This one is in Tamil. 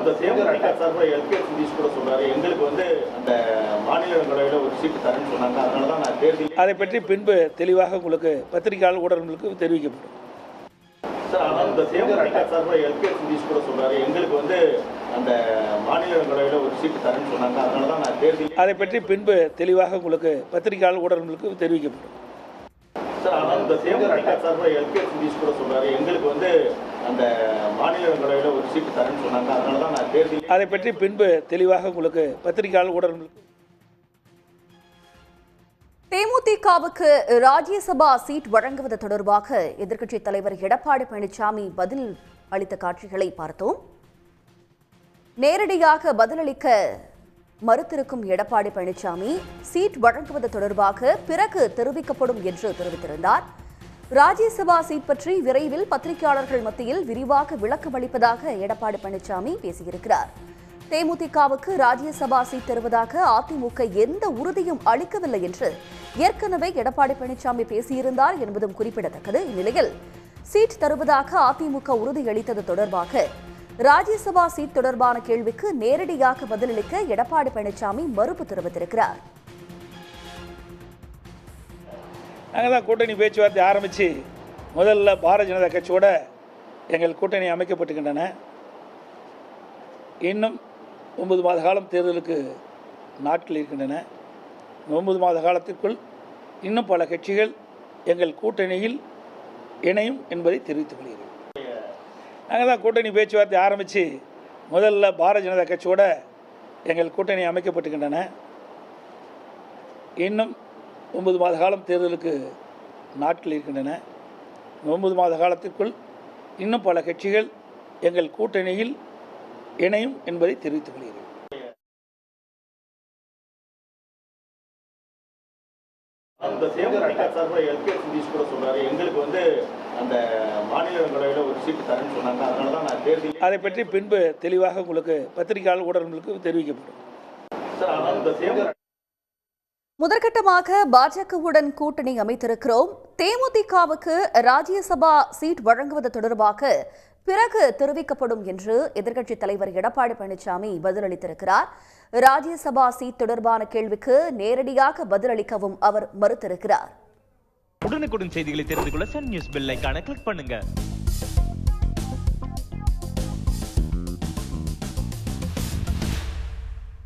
இந்த தேமுதிக சார்பாக எல்கேஎஸ் நிதிஷ் கூட சொல்றாரு, எங்களுக்கு வந்து அந்த மாநிலங்களவையில் ஒரு சீட்டு தரேன்னு சொன்னாங்க, அதனால தான் நான் தேர்தல். அதை பற்றி பின்பு தெளிவாக உங்களுக்கு பத்திரிகையாளர் ஊடகங்களுக்கு தெரிவிக்கப்படும். சார், ஆனால் இந்த தேமுதிக சார்பாக எல்கேஎஸ் நிதிஷ் கூட சொல்றாரு, எங்களுக்கு வந்து அந்த மாநிலங்களவையில் ஒரு சீட்டு தரேன்னு சொன்னாங்க, அதனால தான் நான் தேர்தல். அதை பற்றி பின்பு தெளிவாக உங்களுக்கு பத்திரிகையாளர் ஊடகங்களுக்கு தெரிவிக்கப்படும். சார், ஆனால் இந்த தேமுதிக சார்பாக எல்கேஎஸ் நிதிஷ் கூட சொல்றாரு, எங்களுக்கு வந்து அந்த மாநிலங்களவையில் ஒரு சீட்டு தரேன்னு சொன்னாங்க, அதனால தான் நான் தேர்தல். அதை பற்றி பின்பு தெளிவாக உங்களுக்கு பத்திரிகையாளர் ஊடகங்களுக்கு. தேமுதிகவுக்கு ராஜ்யசபா சீட் வழங்குவது தொடர்பாக எதிர்க்கட்சித் தலைவர் எடப்பாடி பழனிசாமி பதில் அளித்த காட்சிகளை பார்த்தோம். நேரடியாக பதிலளிக்க மறுத்திருக்கும் எடப்பாடி பழனிசாமி சீட் வழங்குவது தொடர்பாக பிறகு தெரிவிக்கப்படும் என்று தெரிவித்திருந்தார். ராஜ்யசபா சீட் பற்றி விரைவில் பத்திரிகையாளர்கள் மத்தியில் விரிவாக விளக்கம் அளிப்பதாக எடப்பாடி பழனிசாமி பேசியிருக்கிறார். தேமுதிகவுக்கு ராஜ்யசபா சீட் தருவதாக அதிமுக எந்த உறுதியும் அளிக்கவில்லை என்று ஏற்கனவே எடப்பாடி பழனிசாமி பேசியிருந்தார் என்பதும் குறிப்பிடத்தக்கது. இந்நிலையில் சீட் தருவதாக அதிமுக உறுதியளித்தது தொடர்பாக ராஜ்யசபா சீட் தொடர்பான கேள்விக்கு நேரடியாக பதிலளிக்க எடப்பாடி பழனிசாமி மறுப்பு தெரிவித்திருக்கிறார். நாங்கள் தான் கூட்டணி பேச்சுவார்த்தை ஆரம்பித்து முதல்ல பாரதிய ஜனதா கட்சியோட எங்கள் கூட்டணி அமைக்கப்பட்டுகின்றன. இன்னும் 9 மாத காலம் தேர்தலுக்கு நாட்கள் இருக்கின்றன. 9 மாத காலத்திற்குள் இன்னும் பல கட்சிகள் எங்கள் கூட்டணியில் இணையும் என்பதை தெரிவித்துக் கொள்கிறேன். நாங்கள் தான் கூட்டணி பேச்சுவார்த்தை ஆரம்பித்து முதல்ல பாரதிய ஜனதா கட்சியோட எங்கள் கூட்டணி அமைக்கப்பட்டுகின்றன. இன்னும் 9 மாத காலம் தேர்தலுக்கு நாட்கள் இருக்கின்றன. 9 மாத காலத்திற்குள் இன்னும் பல கட்சிகள் எங்கள் கூட்டணியில் இணையும் என்பதை தெரிவித்துக் கொள்கிறேன். அந்த தேமுதிக சார்பாக எல்கேஎஸ் நிதிஷ் கூட சொல்றாரு, எங்களுக்கு வந்து அந்த மாநிலங்களவையில் ஒரு சீட்டு தரேன்னு சொன்னாங்க, அதனால தான் நான் தேர்தல். அதை பற்றி பின்பு தெளிவாக உங்களுக்கு பத்திரிகையாளர் ஊடகங்களுக்கு தெரிவிக்கப்படும். சார், ஆனால் இந்த தேமுதிக முதற்கட்டமாக பாஜகவுடன் கூட்டணி அமைத்திருக்கிறோம். தேமுதிகவுக்கு ராஜ்யசபா சீட் வழங்குவது தொடர்பாக பிறகு தெரிவிக்கப்படும் என்று எதிர்க்கட்சித் தலைவர் எடப்பாடி பழனிசாமி பதிலளித்திருக்கிறார். ராஜ்யசபா சீட் தொடர்பான கேள்விக்கு நேரடியாக பதிலளிக்கவும் அவர் மறுத்திருக்கிறார். உடனுக்குடன் செய்திகளை தெரிந்து கொள்ள சன் நியூஸ் பெல் ஐகானை கிளிக் பண்ணுங்க.